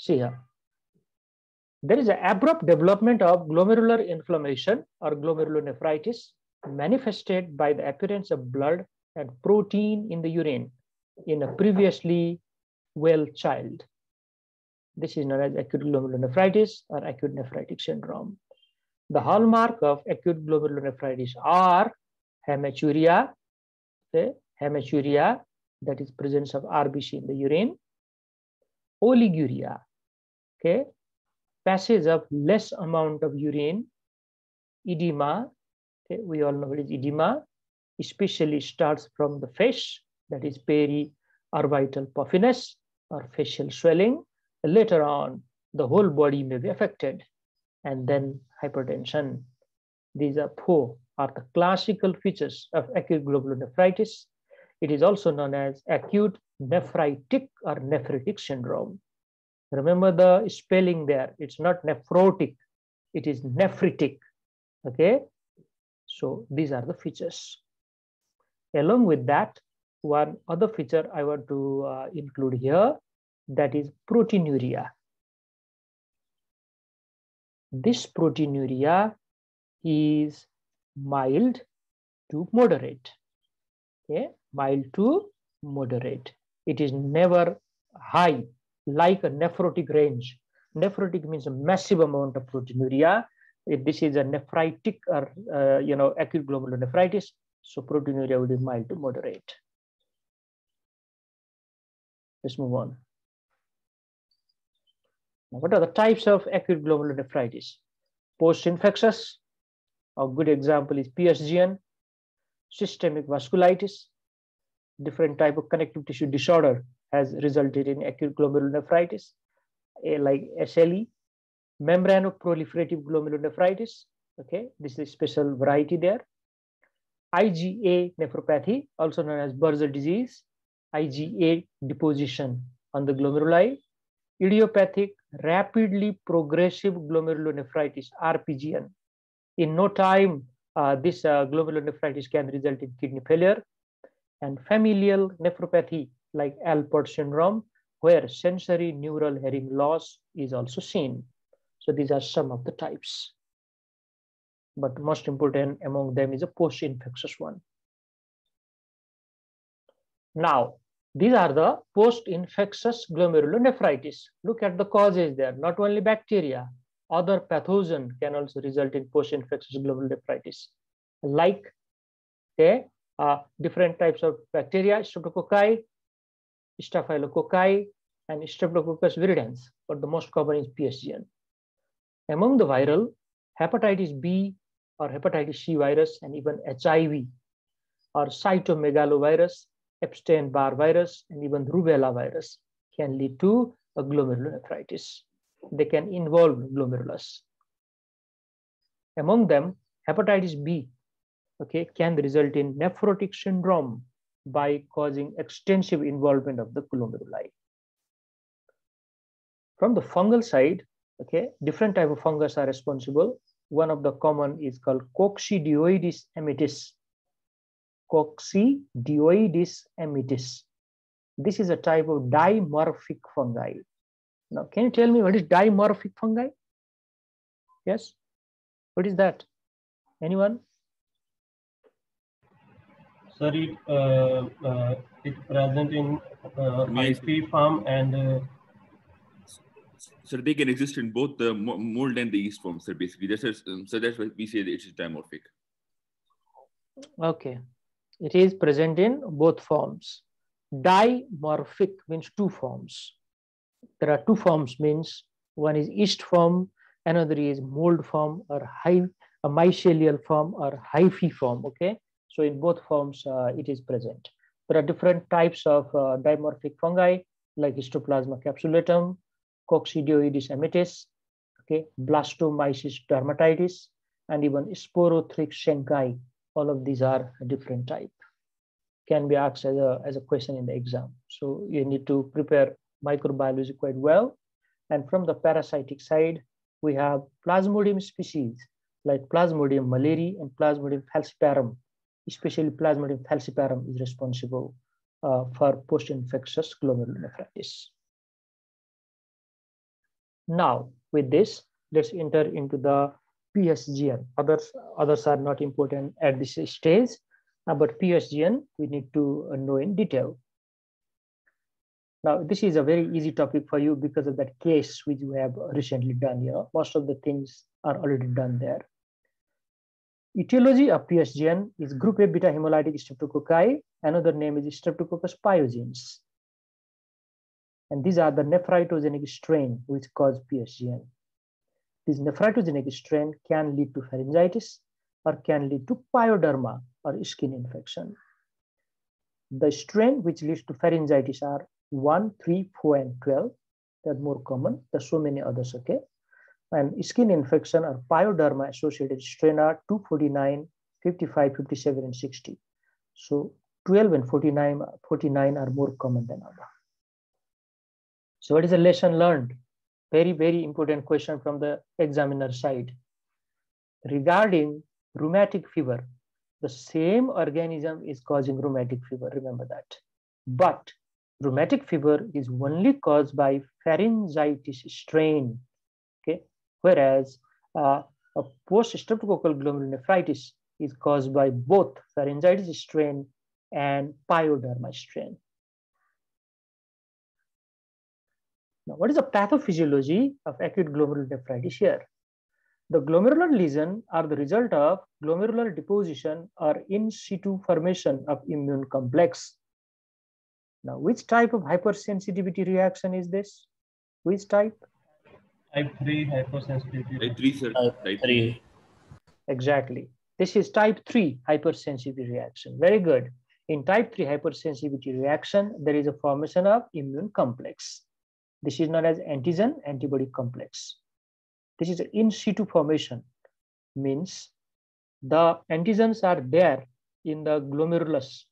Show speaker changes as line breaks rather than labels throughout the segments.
See here. There is an abrupt development of glomerular inflammation or glomerulonephritis manifested by the appearance of blood and protein in the urine in a previously well child. This is known as acute glomerulonephritis or acute nephritic syndrome. The hallmark of acute glomerulonephritis are hematuria, okay, hematuria, that is presence of RBC in the urine, oliguria, okay, passage of less amount of urine, edema, okay, we all know what is edema, especially starts from the face, that is periorbital puffiness or facial swelling. Later on, the whole body may be affected, and then hypertension. These are four are the classical features of acute glomerulonephritis. It is also known as acute nephritic or nephritic syndrome. Remember the spelling there. It's not nephrotic, it is nephritic. Okay, so these are the features. Along with that, one other feature I want to include here, that is proteinuria. This proteinuria is mild to moderate. Okay, mild to moderate. It is never high like a nephrotic range. Nephrotic means a massive amount of proteinuria. If this is a nephritic or acute glomerulonephritis, so proteinuria will be mild to moderate. Let's move on. Now, what are the types of acute glomerulonephritis? Post-infectious. A good example is PSGN, systemic vasculitis. Different type of connective tissue disorder has resulted in acute glomerulonephritis, like SLE, membranoproliferative glomerulonephritis. Okay, this is a special variety there. IgA nephropathy, also known as Buerger disease, IgA deposition on the glomeruli. Idiopathic rapidly progressive glomerulonephritis, RPGN. In no time, this glomerulonephritis can result in kidney failure. And familial nephropathy like Alport syndrome, where sensory neural hearing loss is also seen. So these are some of the types. But most important among them is a post-infectious one. Now, these are the post-infectious glomerulonephritis. Look at the causes there. Not only bacteria, other pathogen can also result in post-infectious glomerulonephritis, like different types of bacteria, streptococci, staphylococci, and streptococcus viridans, but the most common is PSGN. Among the viral, hepatitis B or hepatitis C virus, and even HIV or cytomegalovirus, Epstein-Barr virus, and even rubella virus can lead to a glomerulonephritis. They can involve glomerulus. Among them, hepatitis B, okay, can result in nephrotic syndrome by causing extensive involvement of the glomeruli. From the fungal side, okay, different type of fungus are responsible. One of the common is called Coccidioides amitis. Coccidioides amitis. This is a type of dimorphic fungi. Now, can you tell me what is dimorphic fungi? Yes, what is that? Anyone?
Sir, it's present in hyphae form and
so they can exist in both the mold and the yeast forms. So basically, so that's why we say that it is dimorphic.
Okay, it is present in both forms. Dimorphic means two forms. There are two forms, means one is yeast form, another is mold form or a mycelial form or hyphae form. Okay, so in both forms it is present. There are different types of dimorphic fungi like Histoplasma capsulatum, Coccidioides amitis, okay, Blastomyces dermatitis, and even Sporothrix shenkai. All of these are a different type. Can be asked as a question in the exam. So you need to prepare microbiology quite well. And from the parasitic side, we have Plasmodium species like Plasmodium malariae and Plasmodium falciparum. Especially Plasmodium falciparum is responsible for post-infectious glomerulonephritis. Now, with this, let's enter into the PSGN. Others are not important at this stage, but PSGN we need to know in detail. Now, this is a very easy topic for you because of that case which we have recently done. Most of the things are already done there. Etiology of PSGN is group A beta hemolytic streptococci. Another name is Streptococcus pyogenes. And these are the nephritogenetic strain which cause PSGN. This nephritogenetic strain can lead to pharyngitis or can lead to pyoderma or skin infection. The strain which leads to pharyngitis are 1, 3, 4, and 12. They're more common. There's so many others, okay? And skin infection or pyoderma associated strain are 249, 55, 57, and 60. So 12 and 49 are more common than other. So what is the lesson learned? Very, very important question from the examiner side. Regarding rheumatic fever, the same organism is causing rheumatic fever, remember that. But rheumatic fever is only caused by pharyngitis strain, okay? Whereas a post-streptococcal glomerulonephritis is caused by both pharyngitis strain and pyoderma strain. Now, what is the pathophysiology of acute glomerulonephritis here? The glomerular lesion are the result of glomerular deposition or in situ formation of immune complex. Now, which type of hypersensitivity reaction is this? Which type?
Type 3 hypersensitivity.
Type 3, sir. Type 3.
Exactly. This is type 3 hypersensitivity reaction. Very good. In type 3 hypersensitivity reaction, there is a formation of immune complex. This is known as antigen-antibody complex. This is an in situ formation, means the antigens are there in the glomerulus.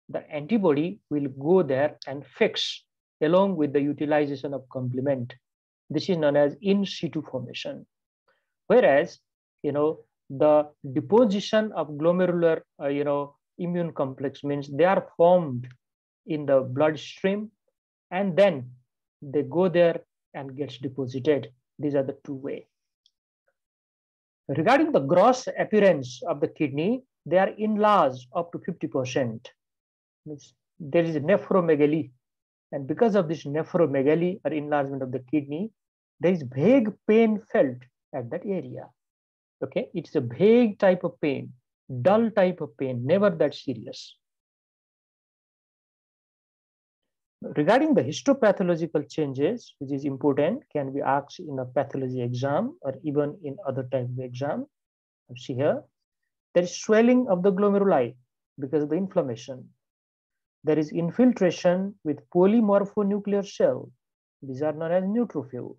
The antibody will go there and fix along with the utilization of complement. This is known as in situ formation. Whereas, the deposition of glomerular, immune complex means they are formed in the bloodstream and then they go there and gets deposited. These are the two ways. Regarding the gross appearance of the kidney, they are enlarged up to 50%. Means there is a nephromegaly. And because of this nephromegaly or enlargement of the kidney, there is vague pain felt at that area. Okay, it's a vague type of pain, dull type of pain, never that serious. Regarding the histopathological changes, which is important, can be asked in a pathology exam or even in other type of exam. See here, there is swelling of the glomeruli because of the inflammation. There is infiltration with polymorphonuclear cell. These are known as neutrophil.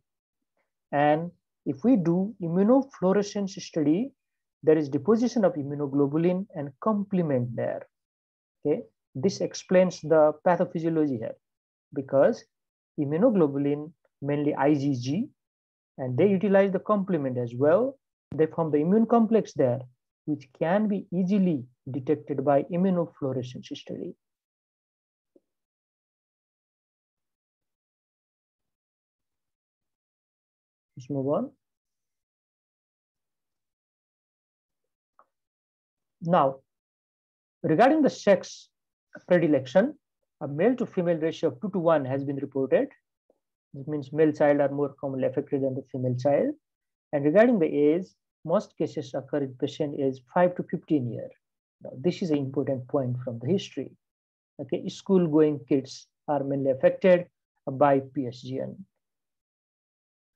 And if we do immunofluorescence study, there is deposition of immunoglobulin and complement there. Okay, this explains the pathophysiology here, because immunoglobulin, mainly IgG, and they utilize the complement as well. They form the immune complex there, which can be easily detected by immunofluorescence study. Let's move on. Now, regarding the sex predilection, a male to female ratio of 2 to 1 has been reported. This means male child are more commonly affected than the female child. And regarding the age, most cases occur in patient age 5 to 15 years. Now, this is an important point from the history. Okay, school-going kids are mainly affected by PSGN.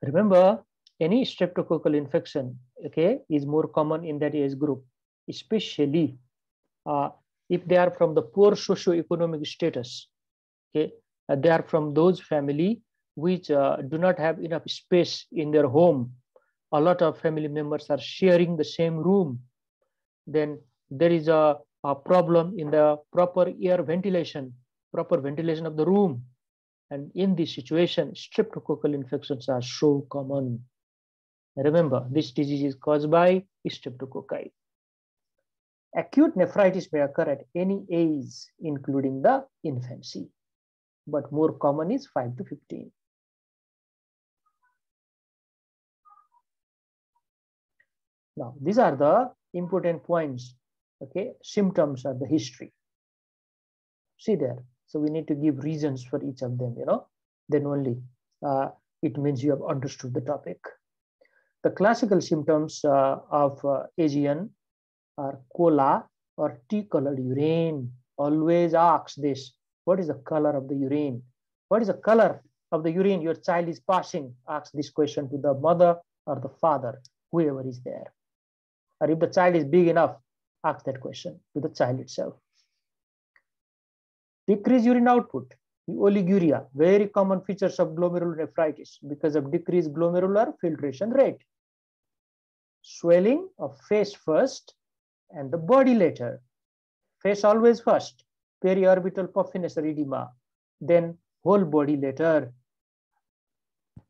Remember, any streptococcal infection, okay, is more common in that age group, especially if they are from the poor socio-economic status. Okay, they are from those family which do not have enough space in their home. A lot of family members are sharing the same room. Then there is a problem in the proper air ventilation, proper ventilation of the room. And in this situation, streptococcal infections are so common. Remember, this disease is caused by streptococci. Acute nephritis may occur at any age, including the infancy, but more common is 5 to 15. Now, these are the important points. Okay, symptoms are the history. See there. So we need to give reasons for each of them, then only it means you have understood the topic. The classical symptoms of AGN are cola or tea-colored urine. Always ask this. What is the color of the urine? What is the color of the urine your child is passing? Ask this question to the mother or the father, whoever is there. Or if the child is big enough, ask that question to the child itself. Decreased urine output, oliguria, very common features of glomerulonephritis because of decreased glomerular filtration rate. Swelling of face first and the body later. Face always first, periorbital puffiness or edema, then whole body later.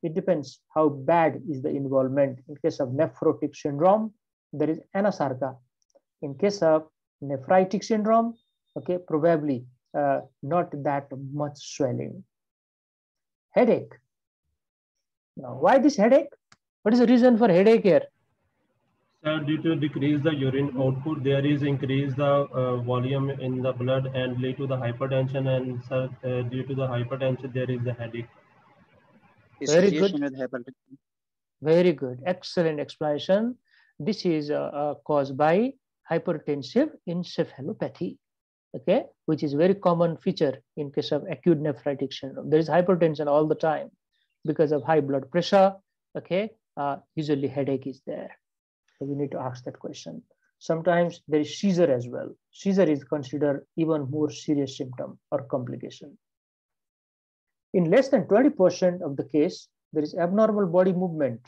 It depends how bad is the involvement. In case of nephrotic syndrome, there is anasarca. In case of nephritic syndrome, okay, probably not that much swelling. Headache. Now, why this headache? What is the reason for headache here?
Sir, due to decrease the urine output, there is increase the volume in the blood and lead to the hypertension. And sir, due to the hypertension, there is the headache.
Very good. Very good. Excellent explanation. This is caused by hypertensive encephalopathy, okay, which is very common feature in case of acute nephritic syndrome. There is hypertension all the time because of high blood pressure, okay. Usually headache is there. So we need to ask that question. Sometimes there is seizure as well. Seizure is considered even more serious symptom or complication. In less than 20% of the case, there is abnormal body movement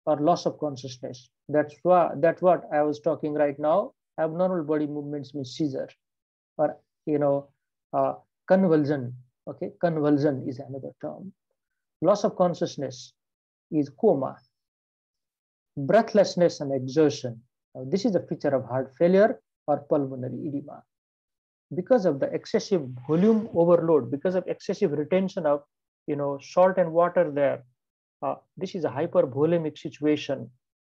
or loss of consciousness. That's what I was talking right now. Abnormal body movements means seizure, or convulsion. Okay, convulsion is another term. Loss of consciousness is coma. Breathlessness and exertion. Now, this is a feature of heart failure or pulmonary edema. Because of the excessive volume overload, because of excessive retention of salt and water there, this is a hypervolemic situation.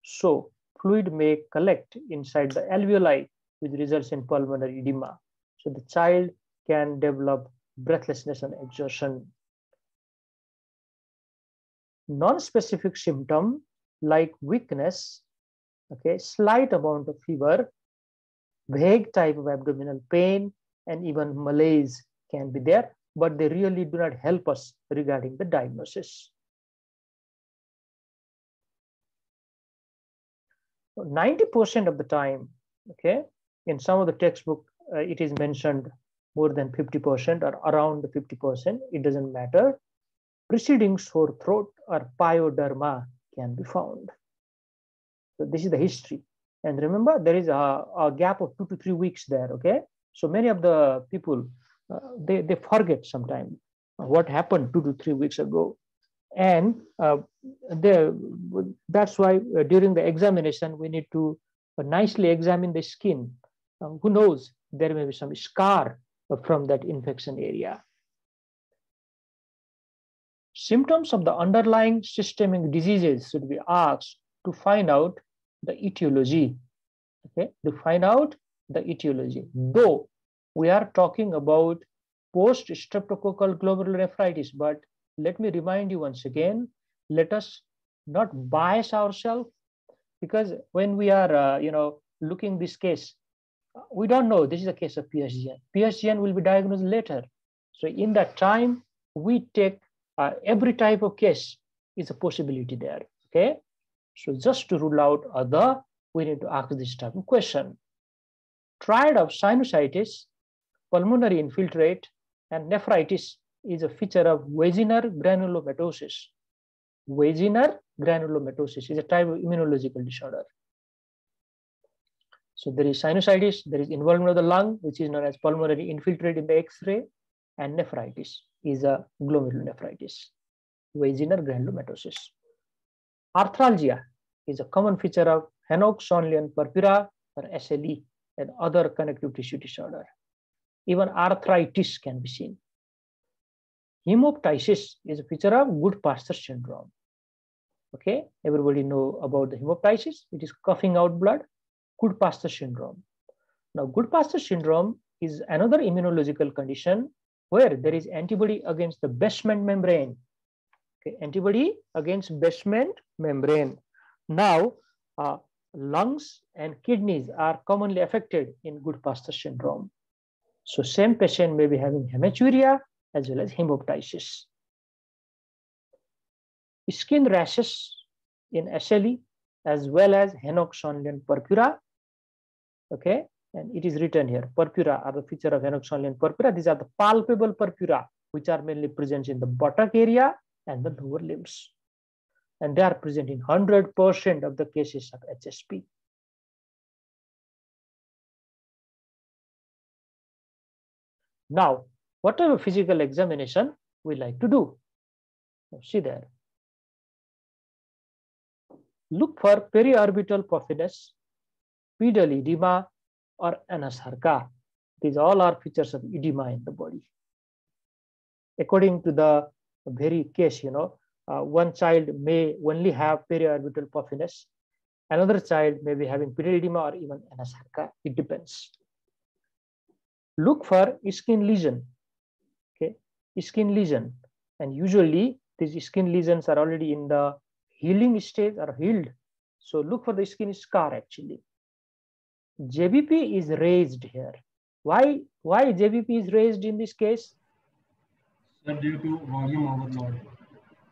So fluid may collect inside the alveoli, which results in pulmonary edema. So the child can develop breathlessness and exertion. Non-specific symptom like weakness, okay, slight amount of fever, vague type of abdominal pain, and even malaise can be there, but they really do not help us regarding the diagnosis. 90% of the time, okay, in some of the textbook, it is mentioned more than 50% or around 50%, it doesn't matter. Preceding sore throat or pyoderma can be found. So this is the history. And remember, there is a gap of 2 to 3 weeks there, okay? So many of the people, they forget sometimes what happened 2 to 3 weeks ago. And that's why during the examination, we need to nicely examine the skin. Who knows, there may be some scar from that infection area. Symptoms of the underlying systemic diseases should be asked to find out the etiology, okay, to find out the etiology. Though we are talking about post-streptococcal glomerulonephritis, but let me remind you once again, let us not bias ourselves, because when we are, looking this case, we don't know this is a case of PSGN. PSGN will be diagnosed later. So in that time, we take every type of case is a possibility there, okay? So just to rule out other, we need to ask this type of question. Triad of sinusitis, pulmonary infiltrate, and nephritis is a feature of Wegener granulomatosis. Wegener granulomatosis is a type of immunological disorder. So there is sinusitis, there is involvement of the lung, which is known as pulmonary infiltrate in the X-ray, and nephritis is a glomerulonephritis, Wegener granulomatosis. Arthralgia is a common feature of Henoch-Schönlein purpura or SLE and other connective tissue disorder. Even arthritis can be seen. Hemoptysis is a feature of Goodpasture syndrome. Okay, everybody know about the hemoptysis. It is coughing out blood, Goodpasture syndrome. Now, Goodpasture syndrome is another immunological condition where there is antibody against the basement membrane. Okay, antibody against basement membrane. Now, lungs and kidneys are commonly affected in Goodpasture syndrome. So, same patient may be having hematuria as well as hemoptysis. Skin rashes in SLE as well as henoch-Schönlein purpura. Okay, and it is written here, purpura are the feature of henoch-Schönlein purpura. These are the palpable purpura, which are mainly present in the buttock area and the lower limbs. And they are present in 100% of the cases of HSP. Now, what type of physical examination we like to do? Now, see there. Look for periorbital puffiness, pedal edema, or anasarca. These all are features of edema in the body. According to the very case, one child may only have periorbital puffiness, another child may be having pedal edema or even anasarca. It depends. Look for skin lesion. Okay, skin lesion, and usually these skin lesions are already in the healing stage or healed. So look for the skin scar actually. JBP is raised here. Why JBP is raised in this case?
Sir, due to volume overload.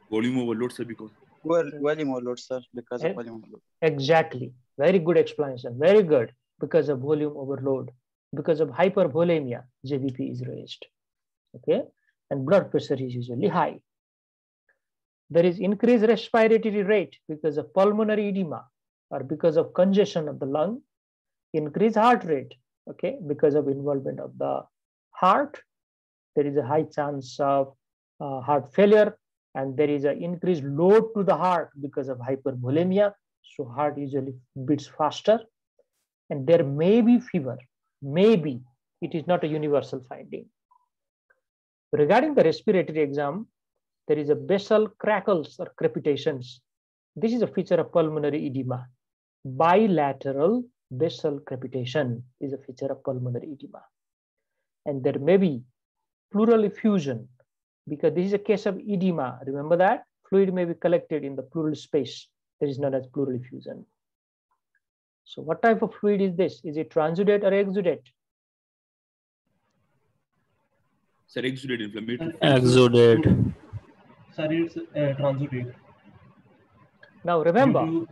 Volume overload, sir, because?
Volume overload, sir, because of volume overload.
Exactly. Very good explanation. Very good. Because of volume overload. Because of hypervolemia, JBP is raised. Okay. And blood pressure is usually high. There is increased respiratory rate because of pulmonary edema or because of congestion of the lung. Increased heart rate, okay, because of involvement of the heart. There is a high chance of heart failure, and there is an increased load to the heart because of hypervolemia. So heart usually beats faster, and there may be fever. Maybe it is not a universal finding. Regarding the respiratory exam, there is a basal crackles or crepitations. This is a feature of pulmonary edema. Bilateral basal crepitation is a feature of pulmonary edema. And there may be pleural effusion because this is a case of edema. Remember that fluid may be collected in the pleural space. That is known as pleural effusion. So what type of fluid is this? Is it transudate or exudate?
Sir, exudate inflammatory.
Exudate.
Sir, it's transudate.
Now remember,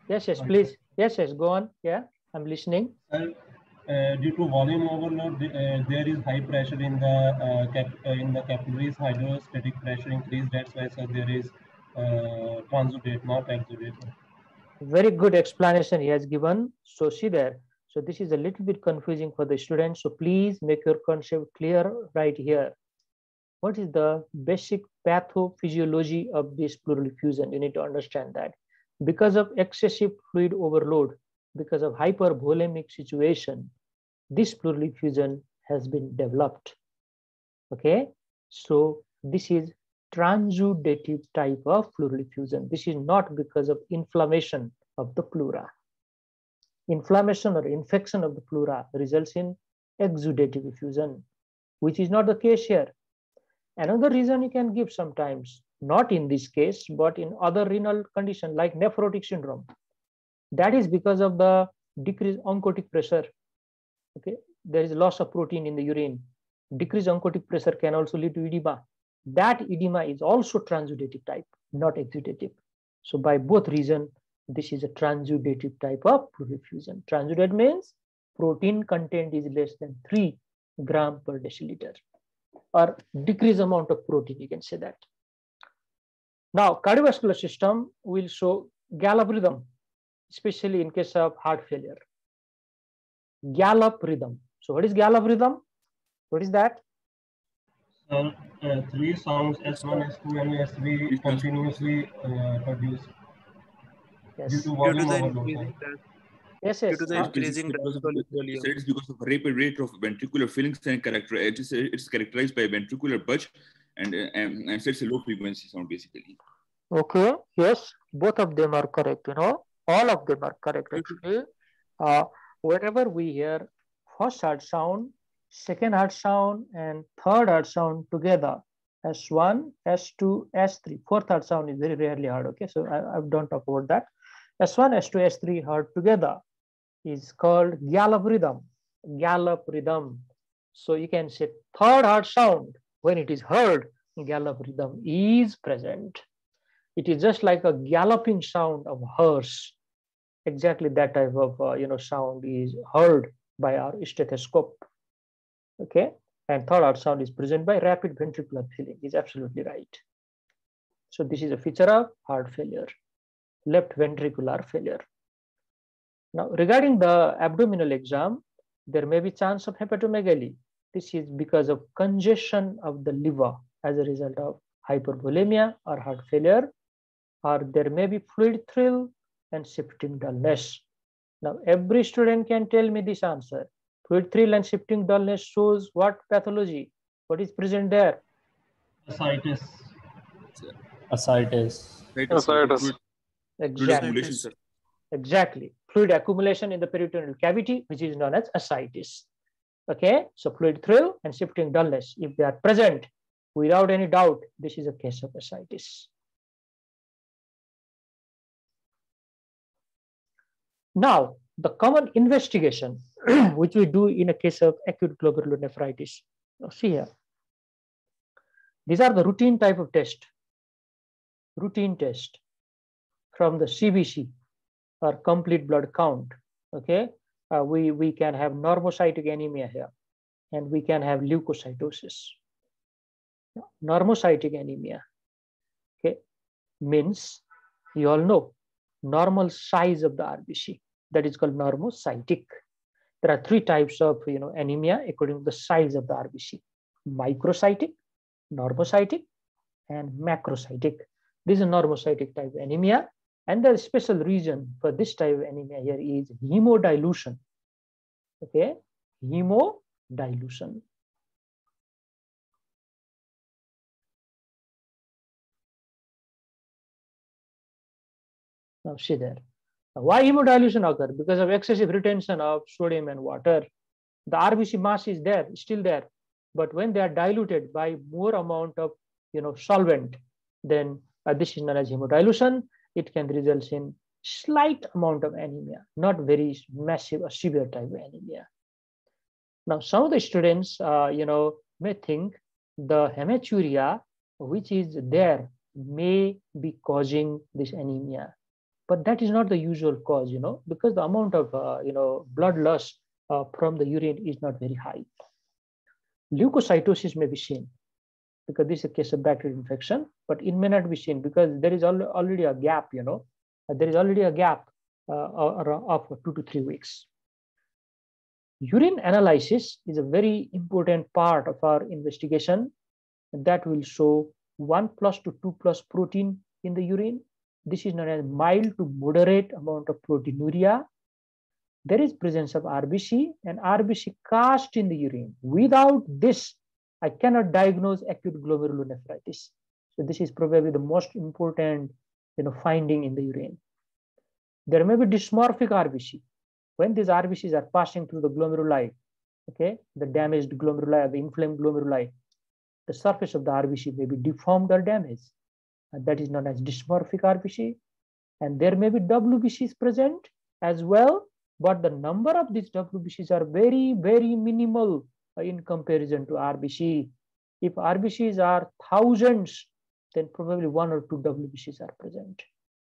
yes, please. Yes, go on. Yeah, I'm listening.
Due to volume overload, there is high pressure in the capillaries, hydrostatic pressure increased. That's why, sir, there is transudate, not exudate.
Very good explanation he has given. So see there. So this is a little bit confusing for the students. So please make your concept clear right here. What is the basic pathophysiology of this pleural effusion? You need to understand that. Because of excessive fluid overload, because of hypervolemic situation, this pleural effusion has been developed. Okay, so this is transudative type of pleural effusion. This is not because of inflammation of the pleura. Inflammation or infection of the pleura results in exudative effusion, which is not the case here. Another reason you can give sometimes, not in this case, but in other renal condition like nephrotic syndrome. That is because of the decreased oncotic pressure. Okay, there is loss of protein in the urine. Decreased oncotic pressure can also lead to edema. That edema is also transudative type, not exudative. So by both reasons, this is a transudative type of pleural effusion. Transudate means protein content is less than 3 grams per deciliter, or decreased amount of protein, you can say that. Now, cardiovascular system will show gallop rhythm, especially in case of heart failure. Gallop rhythm. So what is gallop rhythm? What is that?
3 sounds S1, S2, and S3 continuously produce.
Yes.
Due to volume overload.
Yes.
Due to the increasing
because of rapid rate of ventricular fillings and it's characterized by ventricular bulge and sets a low frequency sound basically.
Okay. Yes. both of them are correct, all of them are correct actually. Whenever we hear first heart sound, second heart sound, and third heart sound together, S1, S2, S3, fourth heart sound is very rarely heard, okay? So I don't talk about that. S1, S2, S3 heard together is called gallop rhythm, gallop rhythm. So you can say third heart sound, when it is heard, gallop rhythm is present. It is just like a galloping sound of horse. Exactly that type of sound is heard by our stethoscope. Okay, and third heart sound is present by rapid ventricular filling. Is absolutely right. So this is a feature of heart failure, left ventricular failure. Now regarding the abdominal exam, there may be chance of hepatomegaly. This is because of congestion of the liver as a result of hypervolemia or heart failure, or there may be fluid thrill and shifting dullness. Now, every student can tell me this answer. Fluid thrill and shifting dullness shows what pathology? What is present there?
Ascites.
Ascites.
Exactly. Exactly. Fluid accumulation in the peritoneal cavity, which is known as ascites. Okay, so fluid thrill and shifting dullness, if they are present, without any doubt, this is a case of ascites. Now, the common investigation which we do in a case of acute glomerulonephritis. Now, see here. These are the routine type of test. Routine test from the CBC or complete blood count. Okay, we can have normocytic anemia here, and we can have leukocytosis. Normocytic anemia, okay, means you all know normal size of the RBC. That is called normocytic. There are three types of anemia according to the size of the RBC: microcytic, normocytic, and macrocytic. This is a normocytic type of anemia, and the special reason for this type of anemia here is hemodilution. Okay, hemodilution. Now see there. Why hemodilution occur? Because of excessive retention of sodium and water. The RBC mass is there, still there, but when they are diluted by more amount of solvent, then this is known as hemodilution. It can result in slight amount of anemia, not very massive or severe type of anemia. Now, some of the students, may think the hematuria which is there may be causing this anemia. But that is not the usual cause, because the amount of, blood loss from the urine is not very high. Leukocytosis may be seen because this is a case of bacterial infection, but it may not be seen because there is already a gap, there is already a gap of 2 to 3 weeks. Urine analysis is a very important part of our investigation that will show 1+ to 2+ protein in the urine. This is known as mild to moderate amount of proteinuria. There is presence of RBC and RBC cast in the urine. Without this, I cannot diagnose acute glomerulonephritis. So this is probably the most important finding in the urine. There may be dysmorphic RBC. When these RBCs are passing through the glomeruli, okay, the damaged glomeruli, the inflamed glomeruli, the surface of the RBC may be deformed or damaged. And that is known as dysmorphic RBC. And there may be WBCs present as well, but the number of these WBCs are very, very minimal in comparison to RBC. If RBCs are thousands, then probably 1 or 2 WBCs are present.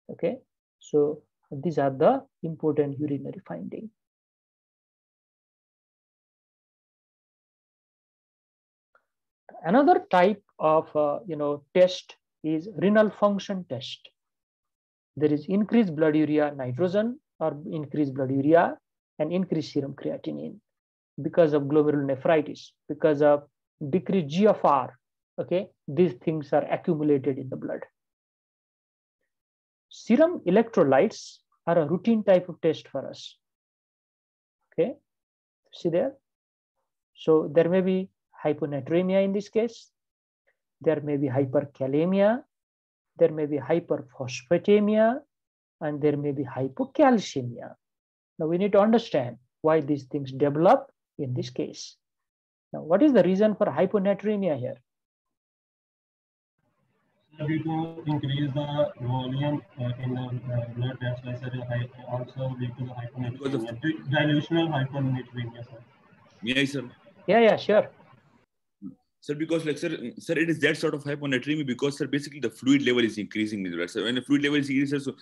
Okay, so these are the important urinary findings. Another type of test is renal function test. There is increased blood urea nitrogen or increased blood urea and increased serum creatinine because of glomerulonephritis, because of decreased GFR. Okay, these things are accumulated in the blood. Serum electrolytes are a routine type of test for us. Okay, see there. So there may be hyponatremia in this case. There may be hyperkalemia. there may be hyperphosphatemia, and there may be hypocalcemia. Now we need to understand why these things develop in this case. Now, what is the reason for hyponatremia here?
Due to increase the volume in the blood, that's why also due to the hyponatremia, dilutional hyponatremia, sir.
May I, sir?
Yeah, sure.
Sir, because like, sir, it is that sort of hyponatremia because, sir, basically the fluid level is increasing in the blood. So when the fluid level is increasing,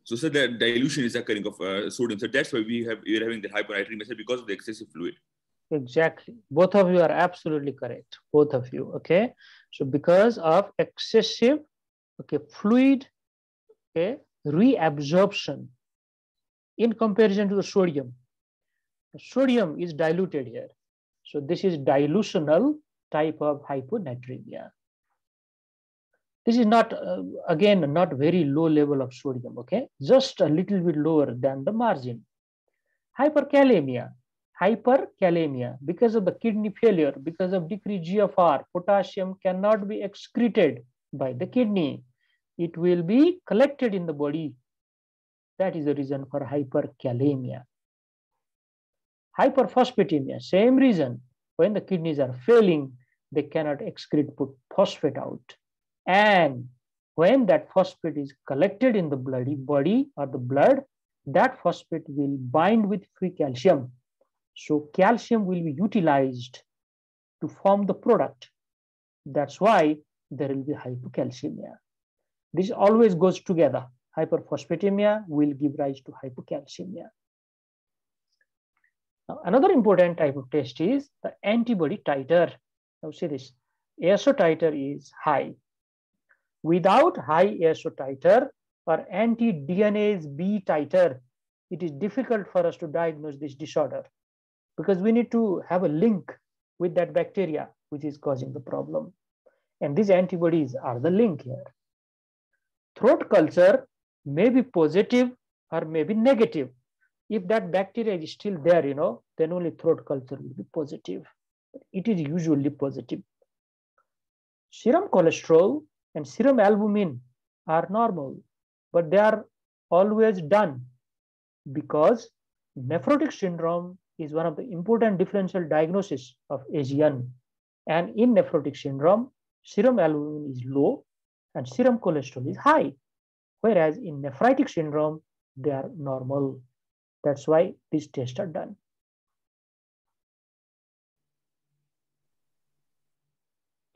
so sir, the dilution is occurring of sodium. So that's why we are having the hyponatremia, sir, because of the excessive fluid.
Exactly. Both of you are absolutely correct. Both of you. Okay. So because of excessive, fluid, reabsorption in comparison to the sodium. Sodium is diluted here. So this is dilutional type of hyponatremia. This is not, again, not very low level of sodium, okay? Just a little bit lower than the margin. Hyperkalemia, because of the kidney failure, because of decreased GFR, potassium cannot be excreted by the kidney. It will be collected in the body. That is the reason for hyperkalemia. Hyperphosphatemia, same reason. When the kidneys are failing, they cannot excrete phosphate out. And when that phosphate is collected in the body or the blood, that phosphate will bind with free calcium. So calcium will be utilized to form the product. That's why there will be hypocalcemia. This always goes together. Hyperphosphatemia will give rise to hypocalcemia. Now, another important type of test is the antibody titer. Now see this, ASO titer is high. Without high ASO titer or anti-DNase B titer, it is difficult for us to diagnose this disorder because we need to have a link with that bacteria which is causing the problem. And these antibodies are the link here. Throat culture may be positive or may be negative. If that bacteria is still there, then only throat culture will be positive. It is usually positive. Serum cholesterol and serum albumin are normal, but they are always done because nephrotic syndrome is one of the important differential diagnoses of AGN. And in nephrotic syndrome, serum albumin is low and serum cholesterol is high, whereas in nephritic syndrome, they are normal. That's why these tests are done.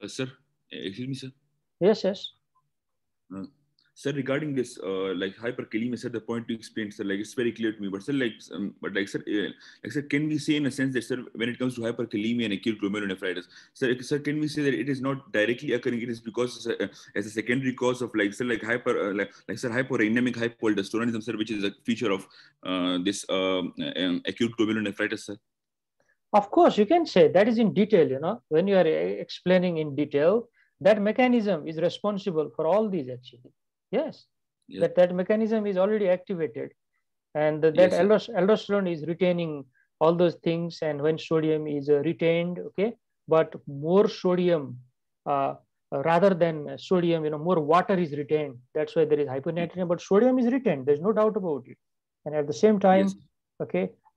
Sir, excuse me, sir.
Yes.
Sir, regarding this, like hyperkalemia, sir, the point you explained, sir, like it's very clear to me. But sir, can we say in a sense that, sir, when it comes to hyperkalemia and acute glomerulonephritis, sir, can we say that it is not directly occurring? It is because as a secondary cause of hyporenemic hypoaldosteronism, sir, which is a feature of this acute glomerulonephritis, sir.
Of course, you can say that is in detail. When you are explaining in detail, that mechanism is responsible for all these actually. Yes. That mechanism is already activated, and that aldosterone is retaining all those things. And when sodium is retained, but more sodium rather than sodium, more water is retained. That's why there is hyponatremia, but sodium is retained. There's no doubt about it. And at the same time,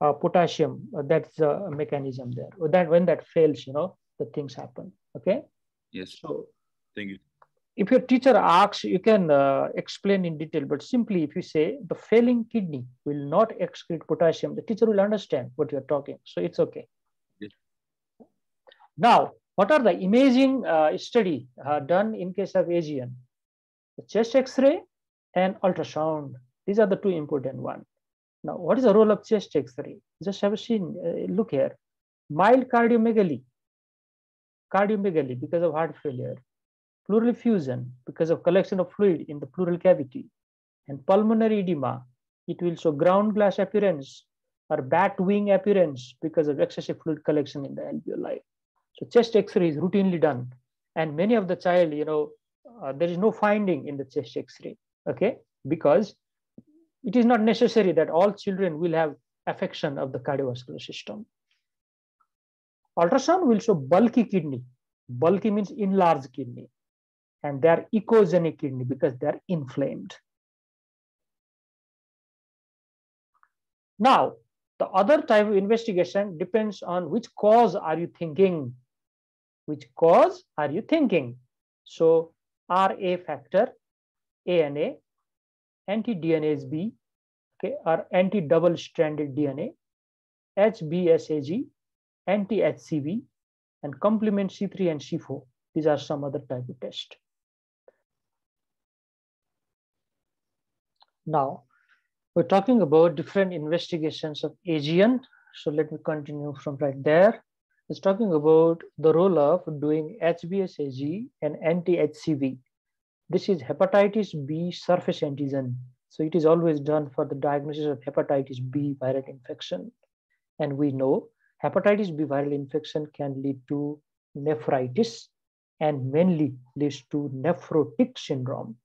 potassium, that's the mechanism there. That when that fails, the things happen. Okay.
Yes.
So
thank you.
If your teacher asks, you can explain in detail, but simply if you say the failing kidney will not excrete potassium, the teacher will understand what you're talking. So it's okay.
Yes.
Now, what are the imaging study done in case of AGN? The chest X-ray and ultrasound. These are the two important ones. Now, what is the role of chest X-ray? Just have a scene. Look here. Mild cardiomegaly because of heart failure. Pleural effusion because of collection of fluid in the pleural cavity, and pulmonary edema. It will show ground glass appearance or bat wing appearance because of excessive fluid collection in the alveoli. So chest X-ray is routinely done, and many of the child, there is no finding in the chest X-ray, because it is not necessary that all children will have affection of the cardiovascular system. Ultrasound will show bulky kidney. Bulky means enlarged kidney. and they are echogenic kidney because they are inflamed. Now, the other type of investigation depends on which cause are you thinking. Which cause are you thinking? So, RA factor, ANA, anti-DNase B, okay, or anti-double stranded DNA, HBsAg, anti-HCV, and complement C3 and C4. These are some other type of test. Now, we're talking about different investigations of AGN. So let me continue from right there. It's talking about the role of doing HBsAg and anti-HCV. This is hepatitis B surface antigen. So it is always done for the diagnosis of hepatitis B viral infection. And we know hepatitis B viral infection can lead to nephritis and mainly leads to nephrotic syndrome.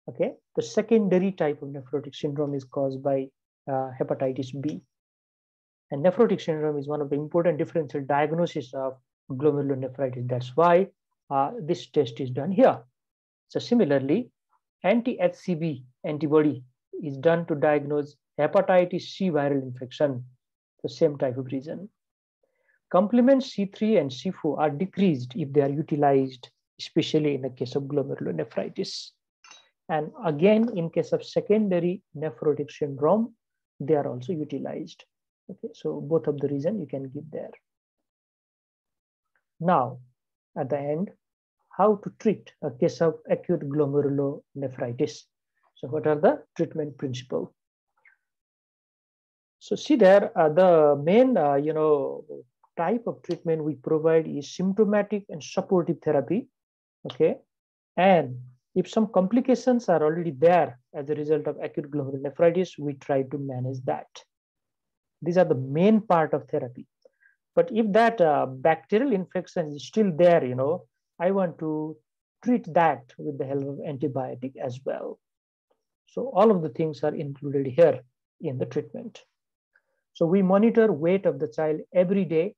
Okay, the secondary type of nephrotic syndrome is caused by hepatitis B. And nephrotic syndrome is one of the important differential diagnoses of glomerulonephritis. That's why this test is done here. So similarly, anti-HCV antibody is done to diagnose hepatitis C viral infection, the same type of reason. Complement C3 and C4 are decreased if they are utilized, especially in the case of glomerulonephritis. And again, in case of secondary nephrotic syndrome, they are also utilized. Okay, so both of the reasons you can give there. Now, at the end, how to treat a case of acute glomerulonephritis. So what are the treatment principles? So see there, the main type of treatment we provide is symptomatic and supportive therapy. Okay, and if some complications are already there as a result of acute glomerulonephritis, we try to manage that. These are the main part of therapy. But if that bacterial infection is still there, I want to treat that with the help of antibiotic as well. So all of the things are included here in the treatment. So we monitor weight of the child every day.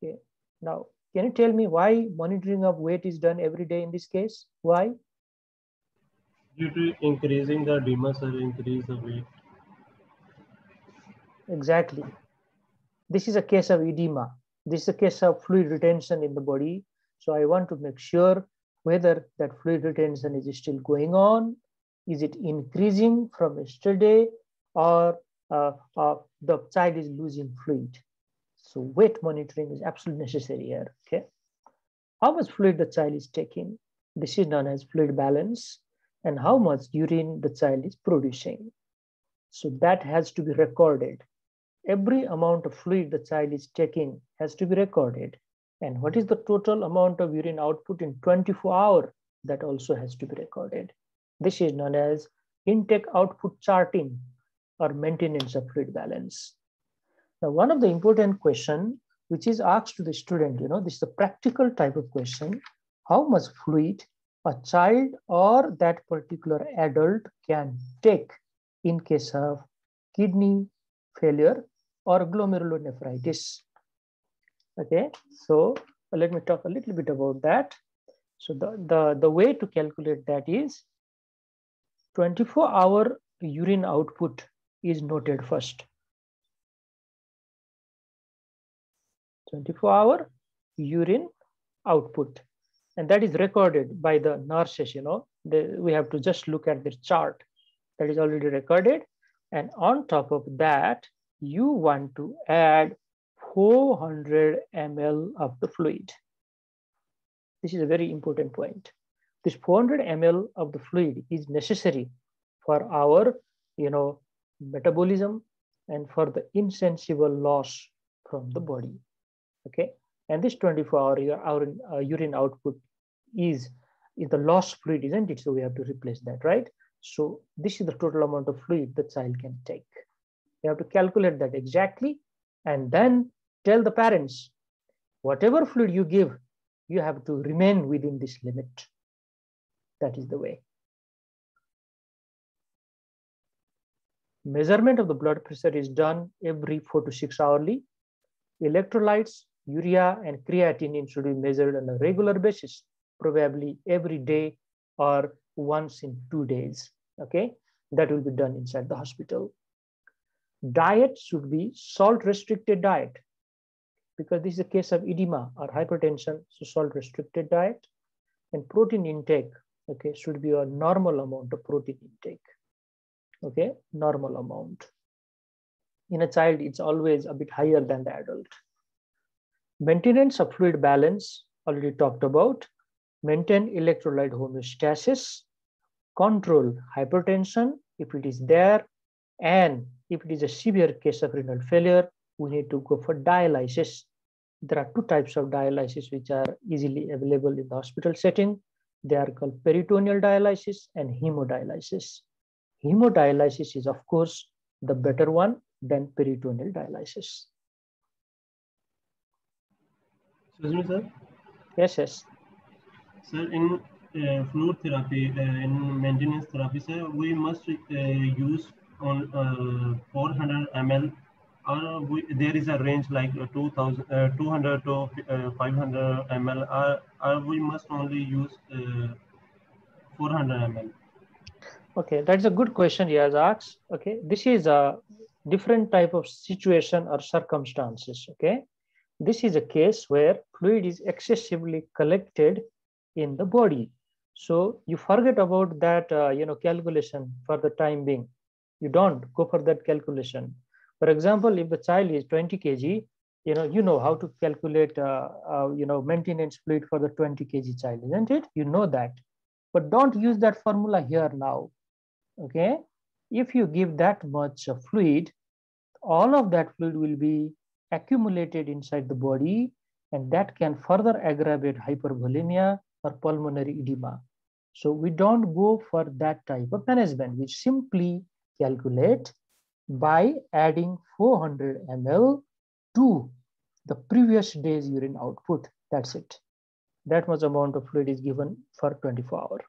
Okay. Now, can you tell me why monitoring of weight is done every day in this case? Why?
Due to increasing the demus or increase the weight.
Exactly. This is a case of edema. This is a case of fluid retention in the body. So I want to make sure whether that fluid retention is still going on. Is it increasing from yesterday, or the child is losing fluid? So weight monitoring is absolutely necessary here. Okay. How much fluid the child is taking? This is known as fluid balance. And how much urine the child is producing. So that has to be recorded. Every amount of fluid the child is taking has to be recorded. And what is the total amount of urine output in 24 hours? That also has to be recorded. This is known as intake output charting or maintenance of fluid balance. Now, one of the important questions which is asked to the student, this is a practical type of question: how much fluid a child or that particular adult can take in case of kidney failure or glomerulonephritis. Okay, so let me talk a little bit about that. So the way to calculate that is 24-hour urine output is noted first. 24-hour urine output. And that is recorded by the nurses, we have to just look at the chart that is already recorded. And on top of that, you want to add 400 ml of the fluid. This is a very important point. This 400 ml of the fluid is necessary for our, metabolism and for the insensible loss from the body. Okay. And this 24-hour urine output is the lost fluid, isn't it? So we have to replace that, right? So this is the total amount of fluid the child can take. You have to calculate that exactly and then tell the parents, whatever fluid you give, you have to remain within this limit. That is the way. Measurement of the blood pressure is done every 4 to 6 hourly. Electrolytes, urea, and creatinine should be measured on a regular basis, probably every day or once in 2 days. Okay, that will be done inside the hospital. Diet should be salt restricted diet, because this is a case of edema or hypertension, so salt restricted diet. And protein intake, okay, should be a normal amount of protein intake. Okay, normal amount. In a child, it's always a bit higher than the adult. Maintenance of fluid balance, already talked about. Maintain electrolyte homeostasis. Control hypertension if it is there. And if it is a severe case of renal failure, we need to go for dialysis. There are two types of dialysis which are easily available in the hospital setting. They are called peritoneal dialysis and hemodialysis. Hemodialysis is, of course, the better one than peritoneal dialysis.
Excuse me, sir.
Yes, yes.
Sir, in fluid therapy, in maintenance therapy, sir, we must use on 400 ml, or there is a range like 200 to 500 ml, or we must only use 400 ml.
Okay, that's a good question he has asked. Okay, this is a different type of situation or circumstances. Okay, this is a case where fluid is excessively collected in the body. So you forget about that, calculation for the time being. You don't go for that calculation. For example, if the child is 20 kg, you know how to calculate, maintenance fluid for the 20 kg child, isn't it? You know that, but don't use that formula here now. Okay, if you give that much fluid, all of that fluid will be accumulated inside the body, and that can further aggravate hypervolemia or pulmonary edema. So we don't go for that type of management. We simply calculate by adding 400 ml to the previous day's urine output. That's it. That much amount of fluid is given for 24 hours.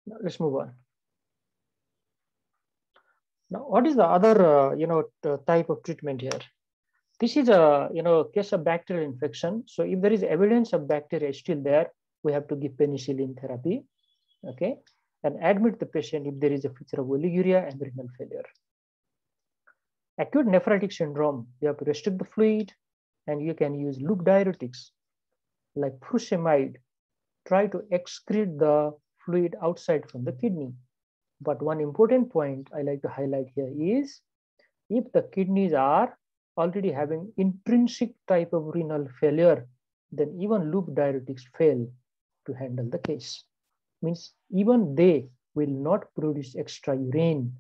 Now let's move on. Now, what is the other type of treatment here? This is a case of bacterial infection. So if there is evidence of bacteria still there, we have to give penicillin therapy. Okay, and admit the patient if there is a feature of oliguria and renal failure. Acute nephritic syndrome, you have to restrict the fluid, and you can use loop diuretics like furosemide. Try to excrete the fluid outside from the kidney. But one important point I like to highlight here is, if the kidneys are already having intrinsic type of renal failure, then even loop diuretics fail to handle the case. Means even they will not produce extra urine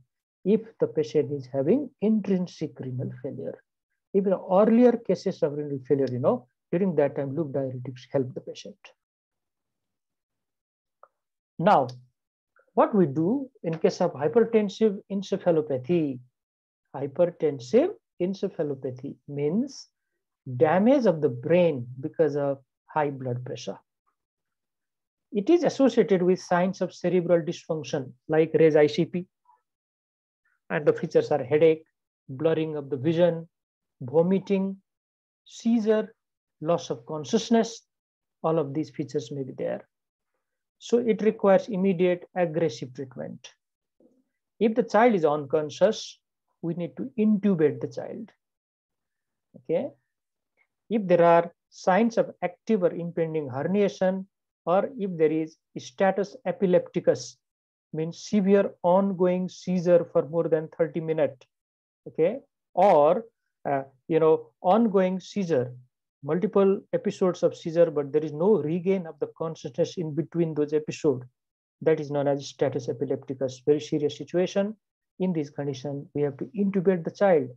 if the patient is having intrinsic renal failure. Even earlier cases of renal failure, during that time, loop diuretics help the patient. Now, what we do in case of hypertensive encephalopathy? Hypertensive encephalopathy means damage of the brain because of high blood pressure. It is associated with signs of cerebral dysfunction like raised ICP, and the features are headache, blurring of the vision, vomiting, seizure, loss of consciousness. All of these features may be there. So it requires immediate aggressive treatment. If the child is unconscious, we need to intubate the child. Okay. If there are signs of active or impending herniation, or if there is status epilepticus, means severe ongoing seizure for more than 30 minutes, okay, or ongoing seizure, multiple episodes of seizure, but there is no regain of the consciousness in between those episodes, that is known as status epilepticus. Very serious situation. In this condition, we have to intubate the child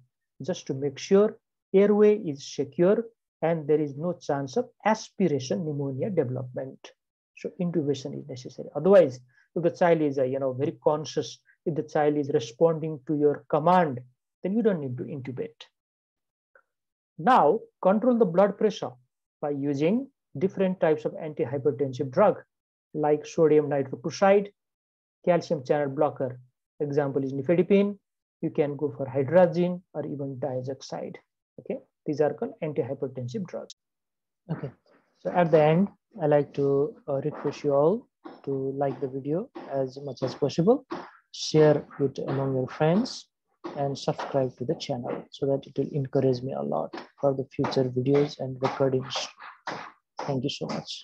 just to make sure airway is secure and there is no chance of aspiration pneumonia development. So intubation is necessary. Otherwise, if the child is very conscious, if the child is responding to your command, then you don't need to intubate. Now, control the blood pressure by using different types of antihypertensive drug like sodium nitroprusside, calcium channel blocker. Example is nifedipine. You can go for hydrazine or even diazoxide. Okay, these are called antihypertensive drugs. Okay, so at the end, I like to request you all to like the video as much as possible, share it among your friends, and subscribe to the channel so that it will encourage me a lot for the future videos and recordings. Thank you so much.